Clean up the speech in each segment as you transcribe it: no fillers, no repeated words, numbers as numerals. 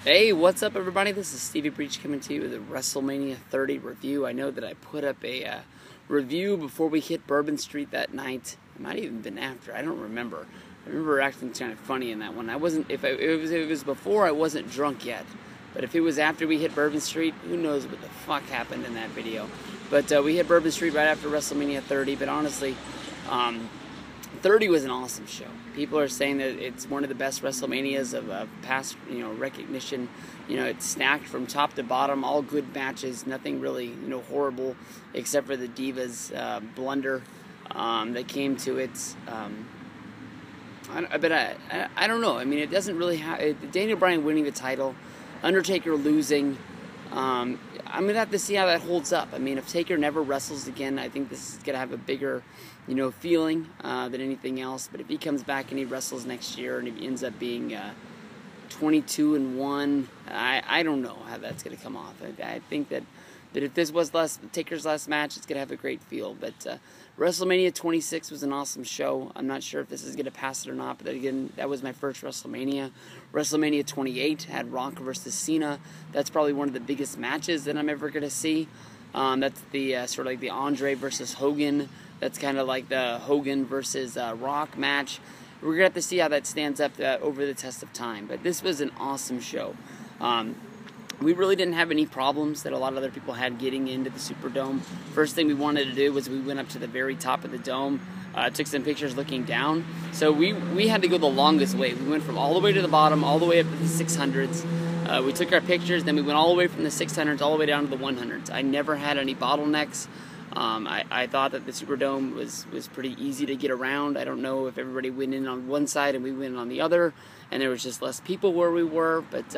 Hey, what's up, everybody? This is Stevie Breach coming to you with a WrestleMania 30 review. I know that I put up a review before we hit Bourbon Street that night. It might have even been after. I don't remember. I remember acting kind of funny in that one. I wasn't. If it was before, I wasn't drunk yet. But if it was after we hit Bourbon Street, who knows what the fuck happened in that video. But we hit Bourbon Street right after WrestleMania 30. But honestly, 30 was an awesome show. People are saying that it's one of the best WrestleManias of past, recognition. It's stacked from top to bottom, all good matches, nothing really, horrible, except for the Divas blunder that came to it. I don't know. I mean, it doesn't really have Daniel Bryan winning the title, Undertaker losing. I'm going to have to see how that holds up. I mean, if Taker never wrestles again, I think this is going to have a bigger, feeling than anything else. But if he comes back and he wrestles next year and he ends up being 22-1, I don't know how that's going to come off. I think that if this was Taker's last match, it's going to have a great feel. But WrestleMania 26 was an awesome show. I'm not sure if this is going to pass it or not, but again, that was my first WrestleMania. WrestleMania 28 had Rock versus Cena. That's probably one of the biggest matches that I'm ever going to see. That's the sort of like the Andre versus Hogan. That's kind of like the Hogan versus Rock match. We're going to have to see how that stands up over the test of time. But this was an awesome show. We really didn't have any problems that a lot of other people had getting into the Superdome. First thing we wanted to do was we went up to the very top of the dome, took some pictures looking down. So we had to go the longest way. We went from all the way to the bottom, all the way up to the 600s. We took our pictures, then we went all the way from the 600s all the way down to the 100s. I never had any bottlenecks. I thought that the Superdome was pretty easy to get around. I don't know if everybody went in on one side and we went in on the other, and there was just less people where we were, but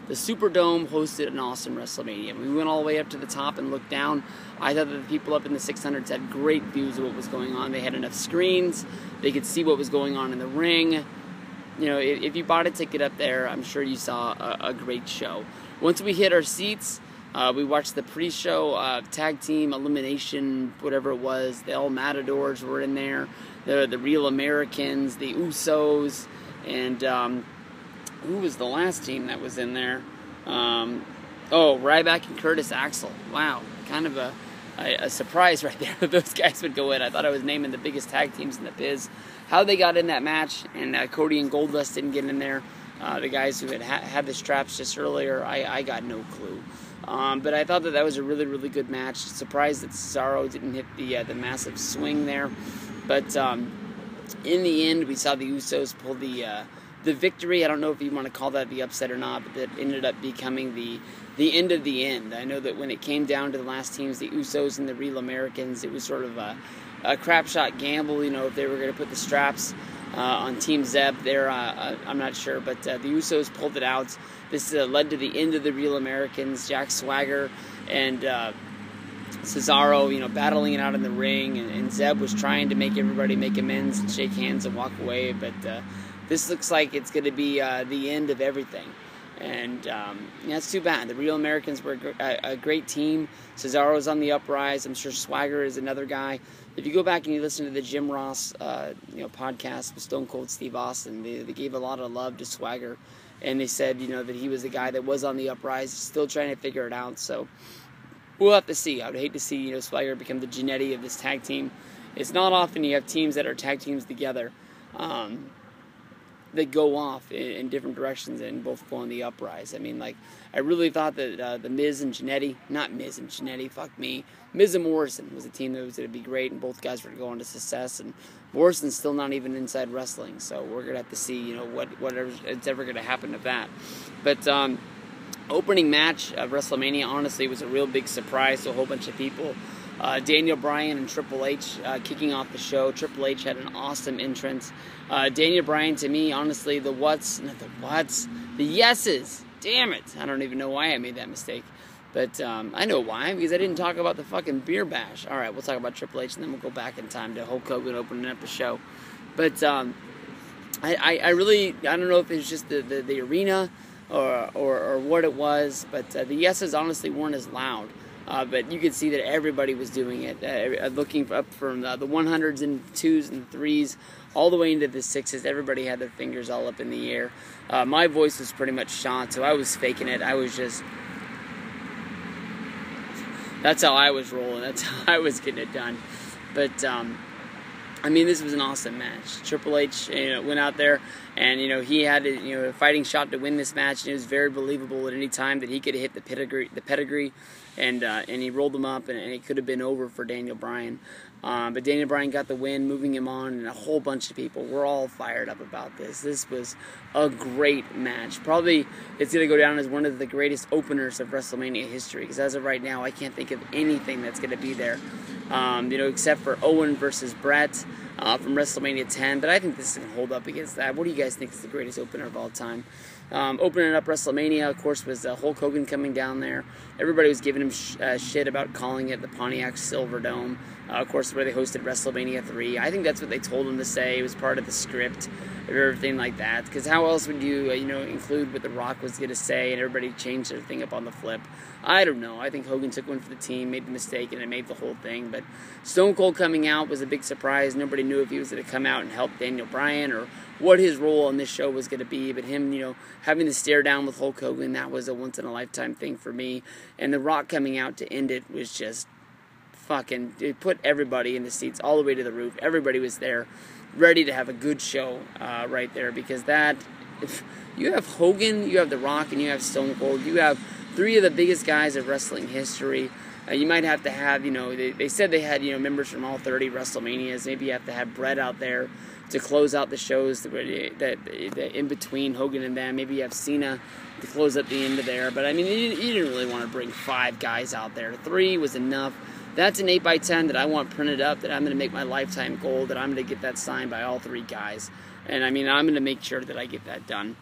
the Superdome hosted an awesome WrestleMania. We went all the way up to the top and looked down. I thought that the people up in the 600s had great views of what was going on. They had enough screens. They could see what was going on in the ring. If you bought a ticket up there, I'm sure you saw a great show. Once we hit our seats, we watched the pre-show tag team elimination, whatever it was. The El Matadors were in there. The Real Americans, the Usos, and who was the last team that was in there? Ryback and Curtis Axel. Wow, kind of a surprise right there that those guys would go in. I thought I was naming the biggest tag teams in the biz. How they got in that match, and Cody and Goldust didn't get in there. The guys who had the straps just earlier, I got no clue. But I thought that was a really, really good match. Surprised that Cesaro didn't hit the massive swing there. But in the end, we saw the Usos pull the victory. I don't know if you want to call that the upset or not, but that ended up becoming the end of the end. I know that when it came down to the last teams, the Usos and the Real Americans, it was sort of a crap shot gamble, if they were going to put the straps on Team Zeb there. I'm not sure, but the Usos pulled it out. This led to the end of the Real Americans. Jack Swagger and Cesaro, battling it out in the ring, and Zeb was trying to make everybody make amends and shake hands and walk away, but this looks like it's going to be the end of everything. And that's too bad. The Real Americans were a great team. Cesaro's on the uprise. I'm sure Swagger is another guy. If you go back and you listen to the Jim Ross podcast with Stone Cold Steve Austin, they gave a lot of love to Swagger. And they said, that he was the guy that was on the uprise, still trying to figure it out. So we'll have to see. I would hate to see, Swagger become the Jannetty of this tag team. It's not often you have teams that are tag teams together that go off in different directions and both go on the uprise. I mean, I really thought that the Miz and Jannetty, not Miz and Jannetty, fuck me, Miz and Morrison was a team that was going to be great, and both guys were going to go on to success, and Morrison's still not even inside wrestling, so we're going to have to see, whatever it's ever going to happen to that. But opening match of WrestleMania, honestly, was a real big surprise to a whole bunch of people. Daniel Bryan and Triple H kicking off the show. Triple H had an awesome entrance. Daniel Bryan, to me, honestly, the yeses. Damn it. I don't even know why I made that mistake. But I know why, because I didn't talk about the fucking beer bash. All right, we'll talk about Triple H, and then we'll go back in time to Hulk Hogan opening up the show. But I don't know if it's just the arena or what it was, but the yeses honestly weren't as loud. But you could see that everybody was doing it, looking up from the 100s and 2s and 3s all the way into the 6s. Everybody had their fingers all up in the air. My voice was pretty much shot, so I was faking it. That's how I was rolling. That's how I was getting it done. But I mean, this was an awesome match. Triple H, went out there, and he had a fighting shot to win this match. And it was very believable at any time that he could hit the pedigree, and he rolled him up, and it could have been over for Daniel Bryan. But Daniel Bryan got the win, moving him on, and a whole bunch of people were all fired up about this. This was a great match. Probably it's going to go down as one of the greatest openers of WrestleMania history, because as of right now, I can't think of anything that's going to be there, except for Owen versus Brett from WrestleMania 10. But I think this is going to hold up against that. What do you guys think is the greatest opener of all time? Opening up WrestleMania, of course, was Hulk Hogan coming down there. Everybody was giving him shit about calling it the Pontiac Silverdome. Of course, where they hosted WrestleMania 3. I think that's what they told him to say. It was part of the script or everything like that. Because how else would you, include what The Rock was going to say, and everybody changed their thing up on the flip? I don't know. I think Hogan took one for the team, made the mistake, and it made the whole thing. But Stone Cold coming out was a big surprise. Nobody knew if he was going to come out and help Daniel Bryan or what his role on this show was going to be. But him, having to stare down with Hulk Hogan, that was a once-in-a-lifetime thing for me. And The Rock coming out to end it was just it put everybody in the seats all the way to the roof. Everybody was there, ready to have a good show right there, because if you have Hogan, you have The Rock, and you have Stone Cold, you have three of the biggest guys of wrestling history. You might have to have, they said they had, members from all 30 WrestleManias. Maybe you have to have Brett out there to close out the shows that in between Hogan and them. Maybe you have Cena to close up the end of there. But, I mean, you didn't really want to bring 5 guys out there. 3 was enough. That's an 8x10 that I want printed up, that I'm going to make my lifetime goal, that I'm going to get that signed by all 3 guys. And, I mean, I'm going to make sure that I get that done.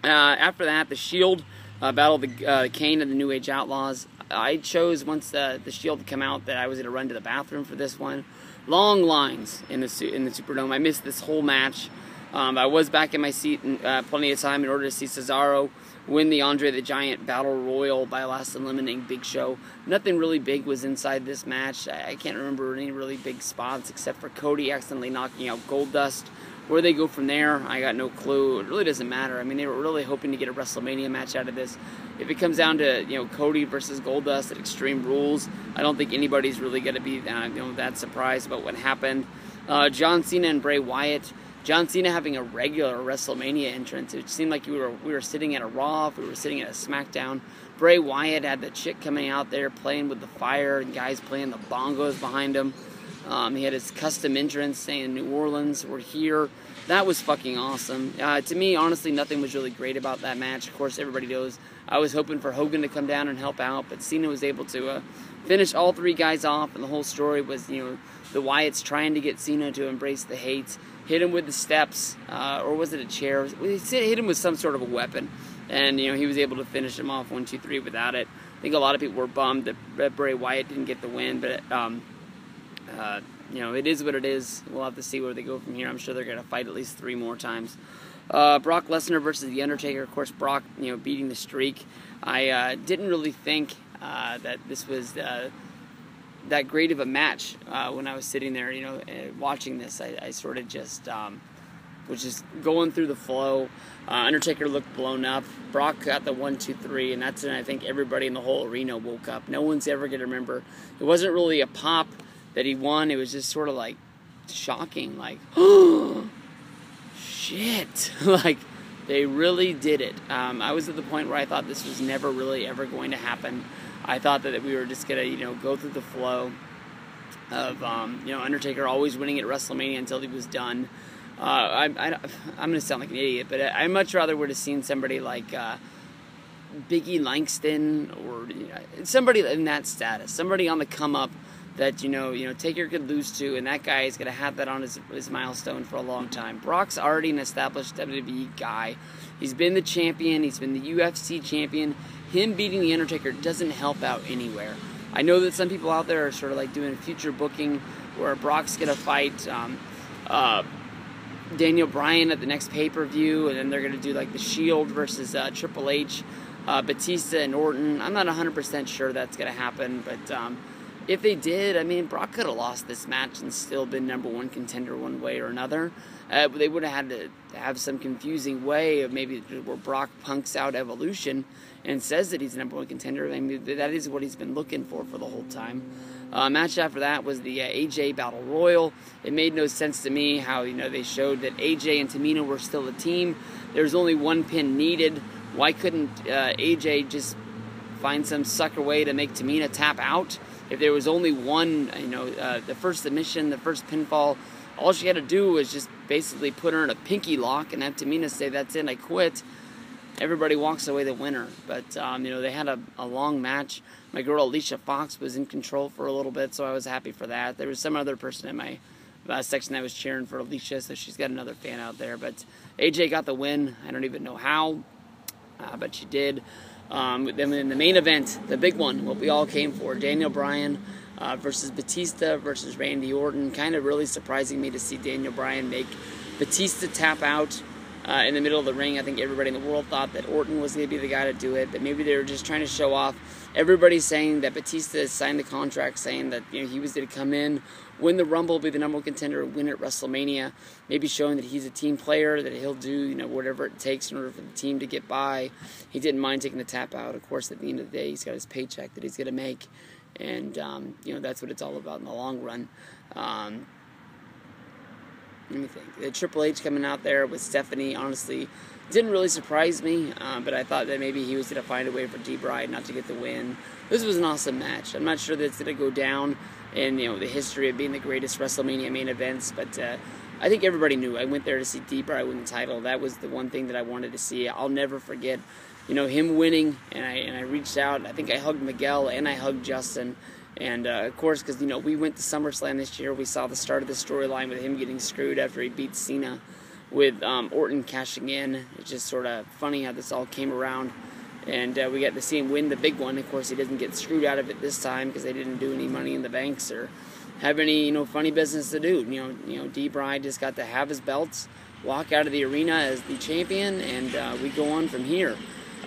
After that, the Shield battled the Kane and the New Age Outlaws. I chose, once the Shield had come out, that I was going to run to the bathroom for this one. Long lines in the Superdome. I missed this whole match. I was back in my seat in plenty of time in order to see Cesaro win the Andre the Giant Battle Royal by last eliminating Big Show. Nothing really big was inside this match. I can't remember any really big spots except for Cody accidentally knocking out Goldust. Where they go from there, I got no clue. It really doesn't matter. I mean, they were really hoping to get a WrestleMania match out of this. If it comes down to Cody versus Goldust at Extreme Rules, I don't think anybody's really going to be that surprised about what happened. John Cena and Bray Wyatt. John Cena having a regular WrestleMania entrance. It seemed like we were sitting at a Raw, if we were sitting at a SmackDown. Bray Wyatt had the chick coming out there playing with the fire, and guys playing the bongos behind him. He had his custom entrance saying New Orleans, we're here. That was fucking awesome. To me, honestly, nothing was really great about that match. Of course, everybody knows I was hoping for Hogan to come down and help out, but Cena was able to finish all 3 guys off, and the whole story was, the Wyatts trying to get Cena to embrace the hate, hit him with the steps, or was it a chair? He hit him with some sort of a weapon, and, he was able to finish him off 1, 2, 3 without it. I think a lot of people were bummed that Bray Wyatt didn't get the win, but it is what it is. We'll have to see where they go from here. I'm sure they're going to fight at least 3 more times. Brock Lesnar versus The Undertaker. Of course, Brock, beating the streak. I didn't really think that this was that great of a match when I was sitting there, watching this. I sort of just was just going through the flow. Undertaker looked blown up. Brock got the 1, 2, 3, and that's when I think everybody in the whole arena woke up. No one's ever going to remember. It wasn't really a pop that he won. It was just sort of like shocking, like, oh shit, like they really did it. I was at the point where I thought this was never really ever going to happen. I thought that we were just gonna go through the flow of Undertaker always winning at WrestleMania until he was done. I'm gonna sound like an idiot, but I much rather would have seen somebody like Biggie Langston or somebody in that status, somebody on the come up that Taker could lose to, and that guy is going to have that on his milestone for a long time. Brock's already an established WWE guy. He's been the champion. He's been the UFC champion. Him beating The Undertaker doesn't help out anywhere. I know that some people out there are sort of like doing future booking where Brock's going to fight Daniel Bryan at the next pay-per-view, and then they're going to do like the Shield versus Triple H. Batista and Orton. I'm not 100% sure that's going to happen, but if they did, I mean, Brock could have lost this match and still been #1 contender one way or another. They would have had to have some confusing way of maybe where Brock punks out Evolution and says that he's the #1 contender. I mean, that is what he's been looking for the whole time. Match after that was the AJ Battle Royal. It made no sense to me how, they showed that AJ and Tamina were still a team. There was only one pin needed. Why couldn't AJ just find some sucker way to make Tamina tap out? If there was only one, the first submission, the first pinfall, all she had to do was just basically put her in a pinky lock and have Tamina say, "That's it, I quit." Everybody walks away the winner. But, they had a long match. My girl Alicia Fox was in control for a little bit, so I was happy for that. There was some other person in my section that was cheering for Alicia, so she's got another fan out there. But AJ got the win. I don't even know how, but she did. Then in the main event, the big one, what we all came for, Daniel Bryan versus Batista versus Randy Orton. Kind of really surprising me to see Daniel Bryan make Batista tap out in the middle of the ring. I think everybody in the world thought that Orton was going to be the guy to do it, but maybe they were just trying to show off. Everybody's saying that Batista has signed the contract, saying that he was going to come in, win the Rumble, be the #1 contender, win at WrestleMania. Maybe showing that he's a team player, that he'll do whatever it takes in order for the team to get by. He didn't mind taking the tap out. Of course, at the end of the day, he's got his paycheck that he's going to make, and that's what it's all about in the long run. Let me think. The Triple H coming out there with Stephanie, honestly, didn't really surprise me, but I thought that maybe he was going to find a way for Bryan not to get the win. This was an awesome match. I'm not sure that it's going to go down in the history of being the greatest WrestleMania main events, but I think everybody knew. I went there to see Bryan win the title. That was the one thing that I wanted to see. I'll never forget, him winning, and I reached out. I think I hugged Miguel and I hugged Justin. And, of course, because, we went to SummerSlam this year, we saw the start of the storyline with him getting screwed after he beat Cena, with Orton cashing in. It's just sort of funny how this all came around. And we got to see him win the big one. Of course, he doesn't get screwed out of it this time because they didn't do any Money in the Banks or have any, funny business to do. Bryan just got to have his belts, walk out of the arena as the champion, and we go on from here.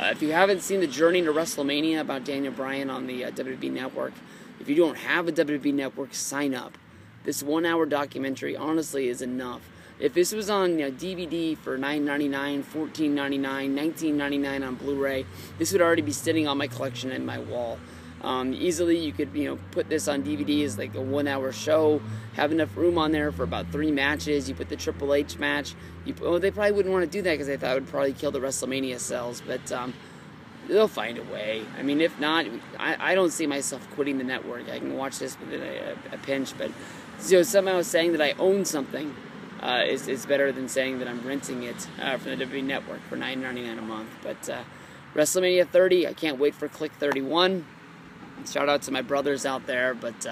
If you haven't seen the Journey to WrestleMania about Daniel Bryan on the WWE Network, if you don't have a WWE Network, sign up. This 1-hour documentary, honestly, is enough. If this was on DVD for $9.99, $14.99, $19.99 on Blu-ray, this would already be sitting on my collection in my wall. Easily, you could put this on DVD as like a 1-hour show, have enough room on there for about 3 matches. You put the Triple H match. They probably wouldn't want to do that because they thought it would probably kill the WrestleMania sales, but they'll find a way. I mean, if not, I don't see myself quitting the network. I can watch this within a pinch, but somehow saying that I own something is better than saying that I'm renting it from the WWE Network for $9.99 a month. But WrestleMania 30, I can't wait for Click 31. Shout out to my brothers out there, but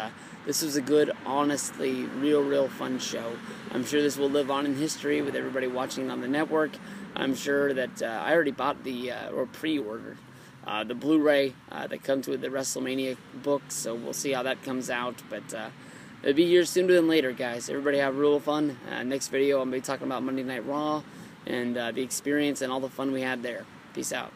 this was a good, honestly, real fun show. I'm sure this will live on in history with everybody watching it on the network. I'm sure that I already bought or pre-ordered the Blu-ray that comes with the WrestleMania book, so we'll see how that comes out. But it'll be here sooner than later, guys. Everybody have real fun. Next video, I'm going to be talking about Monday Night Raw and the experience and all the fun we had there. Peace out.